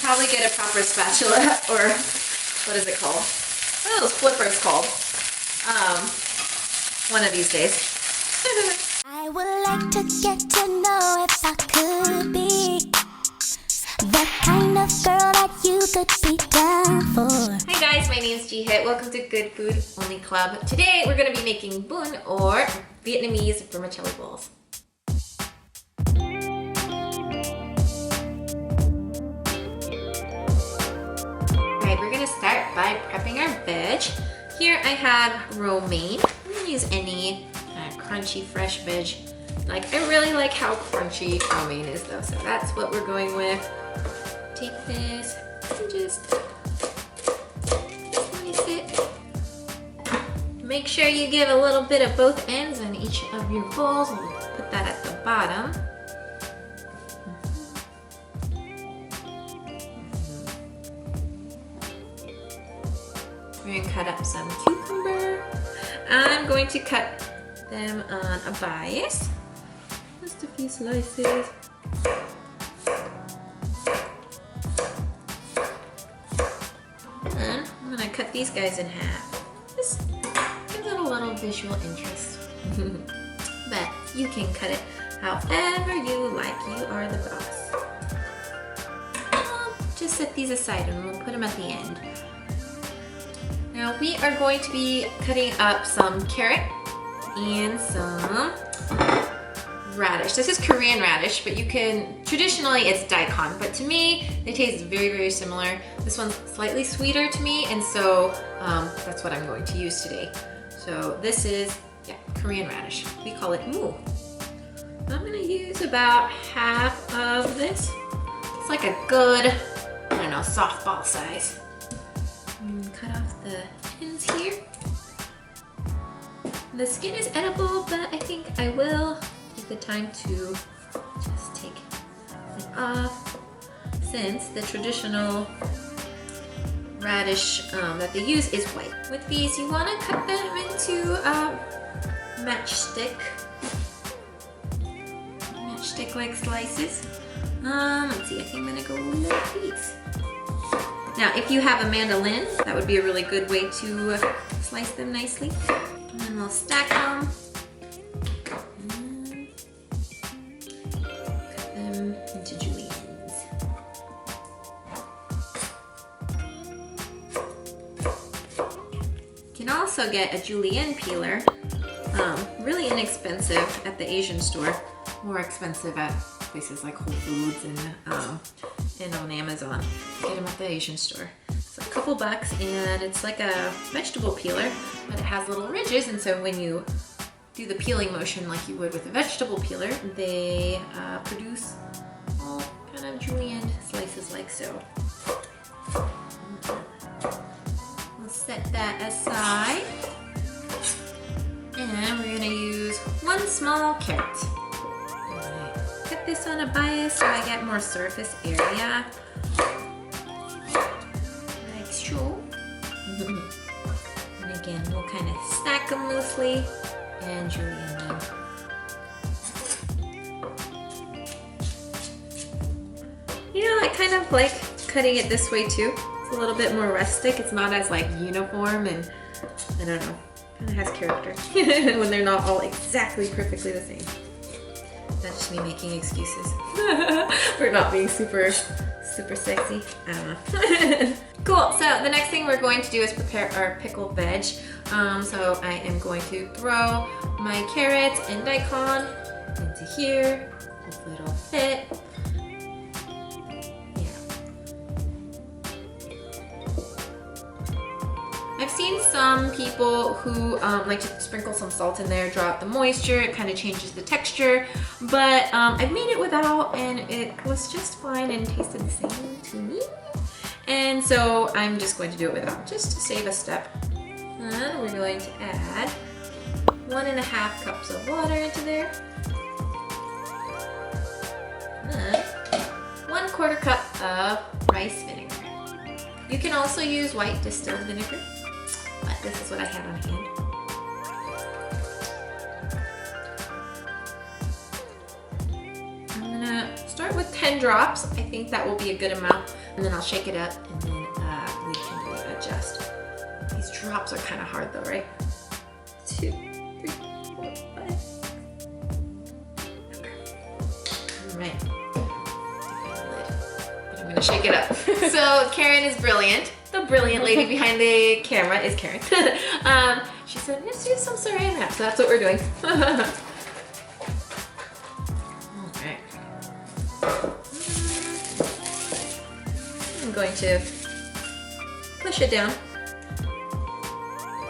probably get a proper spatula, or what is it called? What are those flippers called? One of these days. I would like to get to know if I could be the kind of girl that you could be down for. Hi guys, my name is G-Hit. Welcome to Good Food Only Club. Today we're going to be making bun, or Vietnamese vermicelli balls. Alright, we're going to start by prepping our veg. Here I have romaine. I'm going to use any crunchy fresh veg. Like, I really like how crunchy romaine is though, so that's what we're going with. Take this and just slice it. Make sure you give a little bit of both ends on each of your bowls. We'll put that at the bottom. We're going to cut up some cucumber. I'm going to cut them on a bias. Just a few slices. And I'm going to cut these guys in half. Just give it a little visual interest. But you can cut it however you like. You are the boss. Just set these aside and we'll put them at the end. Now we are going to be cutting up some carrot and some radish. This is Korean radish, but you can, traditionally it's daikon, but to me, they taste very, very similar. This one's slightly sweeter to me, and so that's what I'm going to use today. So this is, Korean radish. We call it moo. I'm gonna use about half of this. It's like a good, I don't know, softball size. Cut off the ends here. The skin is edible, but I think I will take the time to just take it off, since the traditional radish that they use is white. With these, you want to cut them into matchstick-like slices. Let's see, I think I'm gonna go like these. Now, if you have a mandolin, that would be a really good way to slice them nicely. And then we'll stack them. Cut them into juliennes. You can also get a julienne peeler. Really inexpensive at the Asian store. More expensive at places like Whole Foods and on Amazon. Get them at the Asian store. It's a couple bucks, and it's like a vegetable peeler, but it has little ridges, and so when you do the peeling motion like you would with a vegetable peeler, they produce all kind of julienne slices like so. We'll set that aside, and we're gonna use one small carrot. Cut this on a bias so I get more surface area. Like so. And again, we'll kind of stack them loosely and julienne them. You know, I kind of like cutting it this way too. It's a little bit more rustic. It's not as like uniform, and I don't know, kind of has character when they're not all exactly perfectly the same. That's just me making excuses for not being super sexy. I don't know. Cool, so the next thing we're going to do is prepare our pickled veg. So I am going to throw my carrots and daikon into here. Hopefully it'll fit. I've seen some people who like to sprinkle some salt in there, draw out the moisture. It kind of changes the texture, but I've made it without, and it was just fine and tasted the same to me. And so I'm just going to do it without, just to save a step. And we're going to add 1.5 cups of water into there. And 1/4 cup of rice vinegar. You can also use white distilled vinegar, but this is what I had on hand. I'm gonna start with 10 drops. I think that will be a good amount. And then I'll shake it up and then we can adjust. These drops are kind of hard though, right? 2, 3, 4, 5. All right. But I'm gonna shake it up. So Karen is brilliant. The brilliant lady behind the camera is Karen. She said, let's use some saran wrap. So that's what we're doing. Alright. I'm going to push it down.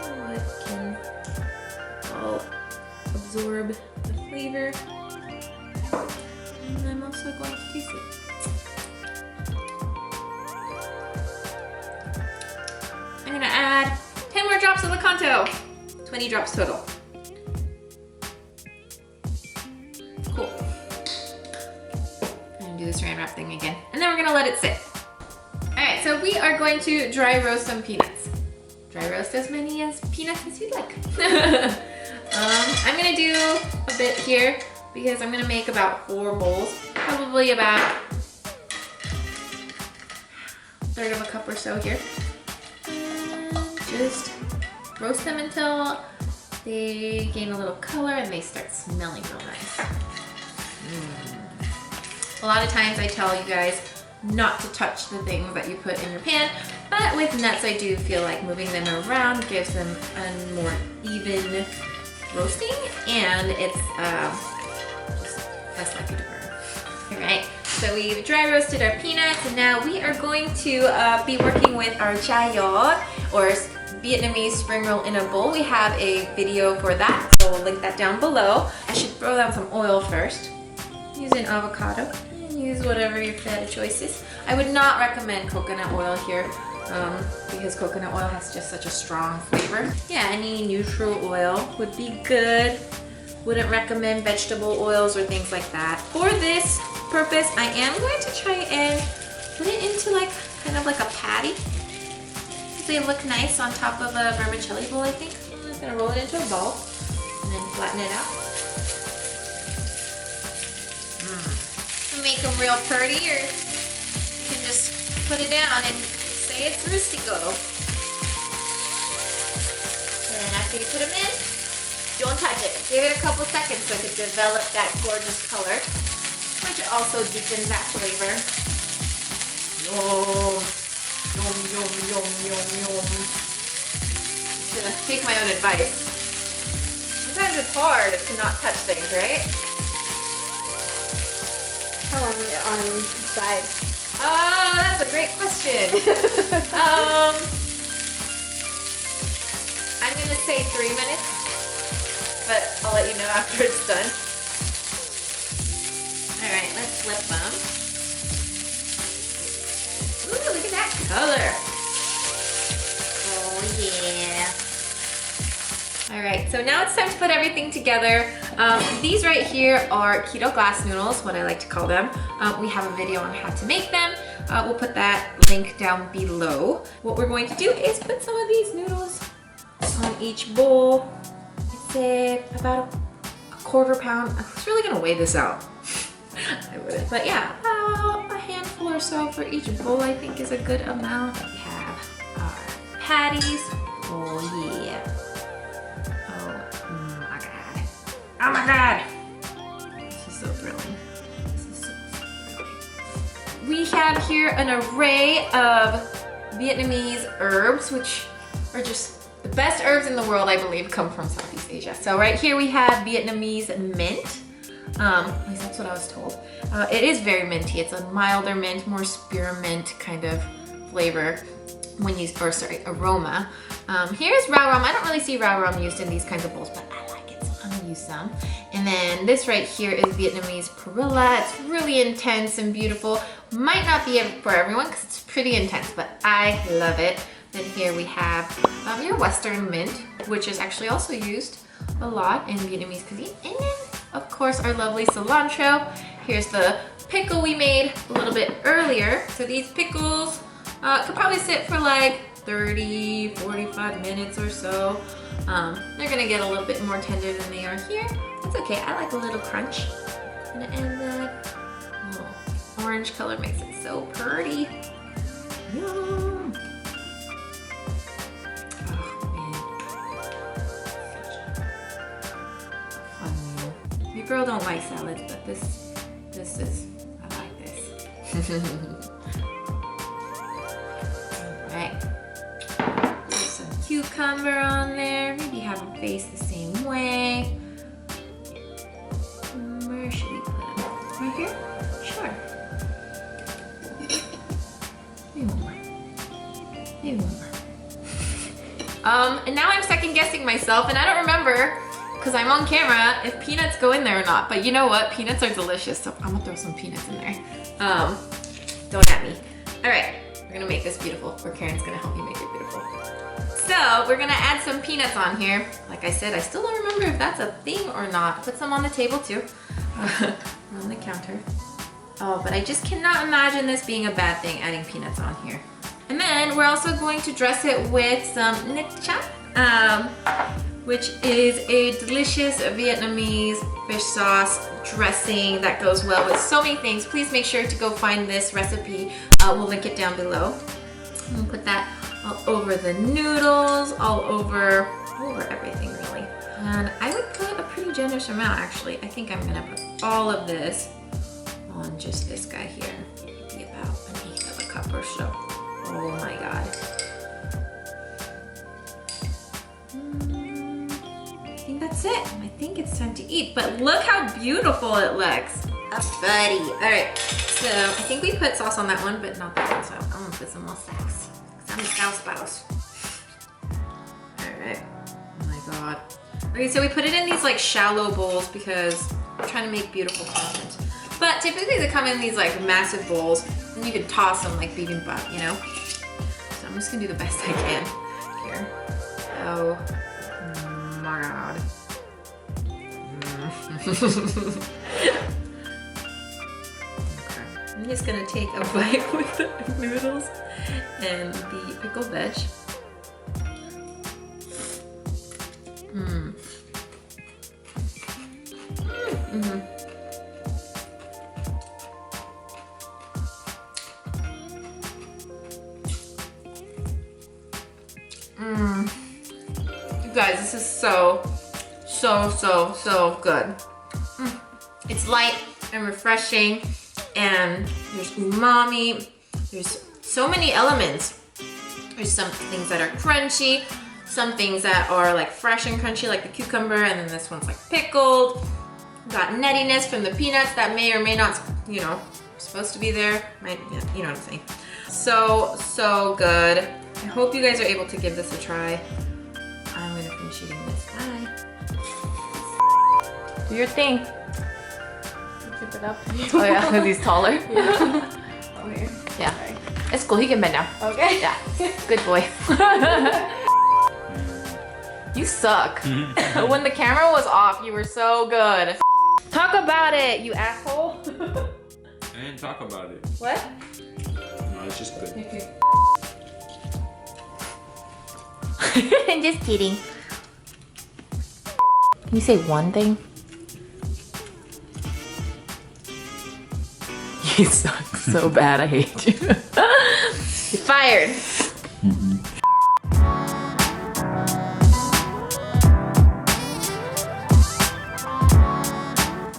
So it can all absorb the flavor. And I'm also going to taste it. I'm gonna add 10 more drops of Lakanto. 20 drops total. Cool. I'm gonna do the saran wrap thing again. And then we're gonna let it sit. All right, so we are going to dry roast some peanuts. Dry roast as many peanuts as you'd like. I'm gonna do a bit here because I'm gonna make about 4 bowls. Probably about 1/3 of a cup or so here. Just roast them until they gain a little color and they start smelling real nice. A lot of times I tell you guys not to touch the things that you put in your pan, but with nuts I do feel like moving them around gives them a more even roasting and it's just less likely to burn. All right, so we've dry roasted our peanuts and now we are going to be working with our chayote or Vietnamese spring roll in a bowl. We have a video for that, so we'll link that down below. I should throw down some oil first. Use an avocado. Use whatever your fat of choice is. I would not recommend coconut oil here because coconut oil has just such a strong flavor. Yeah, any neutral oil would be good. Wouldn't recommend vegetable oils or things like that. For this purpose, I am going to try and put it into like kind of like a patty. They look nice on top of a vermicelli bowl, I think. I'm just gonna roll it into a ball and then flatten it out. Make them real pretty, or you can just put it down and say it's rustico. And after you put them in, don't touch it. Give it a couple seconds so it can develop that gorgeous color, which also deepens that flavor. Yum. Yum, yum, yum, yum, yum. I'm gonna take my own advice. Sometimes it's hard to not touch things, right? How long is it on the side? Oh, that's a great question. I'm gonna say 3 minutes, but I'll let you know after it's done. All right, let's flip them. Ooh, look at that color. Oh yeah. All right, so now it's time to put everything together. These right here are keto glass noodles, what I like to call them. We have a video on how to make them. We'll put that link down below. What we're going to do is put some of these noodles on each bowl. I'd say about a 1/4 pound. I was really gonna weigh this out. I wouldn't, but yeah, about a handful or so for each bowl I think is a good amount. We have our patties. Oh yeah. Oh my god! This is so thrilling. This is so thrilling. We have here an array of Vietnamese herbs, which are just the best herbs in the world, I believe, come from Southeast Asia. So right here we have Vietnamese mint. At least that's what I was told. It is very minty. It's a milder mint, more spearmint kind of flavor when you, or sorry, aroma. Here's raw rum. I don't really see raw rum used in these kinds of bowls, but I like it, so I'm gonna use some. And then this right here is Vietnamese perilla. It's really intense and beautiful. Might not be for everyone because it's pretty intense, but I love it. Then here we have your Western mint, which is actually also used a lot in Vietnamese cuisine. And then, of course, our lovely cilantro. Here's the pickle we made a little bit earlier. So these pickles could probably sit for like 30, 45 minutes or so. They're gonna get a little bit more tender than they are here. That's okay, I like a little crunch. I'm gonna add that. orange color makes it so pretty. Yum. Your girl don't like salads, but this is, I like this. Alright. Put some cucumber on there. Maybe have them face the same way. Where should we put them? Right here? Sure. Maybe one more. Maybe one more. And now I'm second guessing myself, and I don't remember, because I'm on camera, if peanuts go in there or not. But you know what? Peanuts are delicious, so I'm gonna throw some peanuts in there. Don't at me. All right, we're gonna make this beautiful, or Karen's gonna help me make it beautiful. So we're gonna add some peanuts on here. Like I said, I still don't remember if that's a thing or not. Put some on the table too, on the counter. Oh, but I just cannot imagine this being a bad thing, adding peanuts on here. And then we're also going to dress it with some nếp chap, which is a delicious Vietnamese fish sauce dressing that goes well with so many things. Please make sure to go find this recipe. We'll link it down below. We'll put that all over the noodles, all over everything really. And I would put a pretty generous amount actually. I think I'm gonna put all of this on just this guy here. Maybe about 1/8 of a cup or so. Oh my God. I think that's it. I think it's time to eat, but look how beautiful it looks. A buddy. All right, so I think we put sauce on that one, but not that one, so I'm gonna put some more sauce. I'm a sauce spouse. All right, oh my God. Okay, so we put it in these like shallow bowls because we're trying to make beautiful content. But typically they come in these like massive bowls and you can toss them like bibimbap, you know? So I'm just gonna do the best I can here. Oh my God. Okay. I'm just gonna take a bite with the noodles and the pickled veg. You guys, this is so good. It's light and refreshing, and there's umami. There's so many elements. There's some things that are crunchy, some things that are like fresh and crunchy, like the cucumber, and then this one's like pickled. Got nuttiness from the peanuts that may or may not, you know, supposed to be there. You know what I'm saying. So good. I hope you guys are able to give this a try. I'm gonna finish eating this. Bye. Do your thing. Keep it up. Oh yeah, because he's taller. Yeah. Okay. Yeah. It's cool, he can bend now. Okay. Yeah, good boy. You suck. When the camera was off, you were so good. Talk about it, you asshole. I didn't talk about it. What? No, it's just good. I'm just kidding. Can you say one thing? You suck so bad, I hate you. You're fired.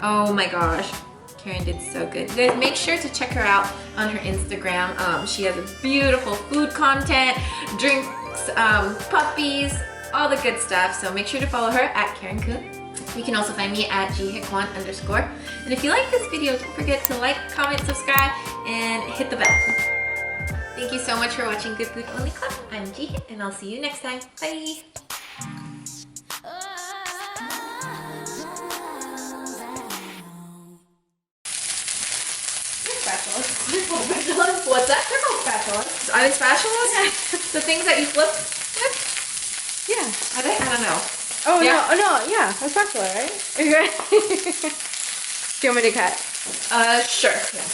Oh my gosh, Karen did so good. You guys make sure to check her out on her Instagram. She has a beautiful food content, drinks, puppies, all the good stuff. So make sure to follow her at Karen Cook. You can also find me at ghikwan_. And if you like this video, don't forget to like, comment, subscribe, and hit the bell. Thank you so much for watching Good Food Only Club. I'm G, and I'll see you next time. Bye. What's that? They're called spatulas. Are they spatulas? The things that you flip with? Yeah. Are they? I don't know. Oh, Yeah. no, yeah. A spatula, right? Are you ready? Do you want me to cut? Sure. Yeah.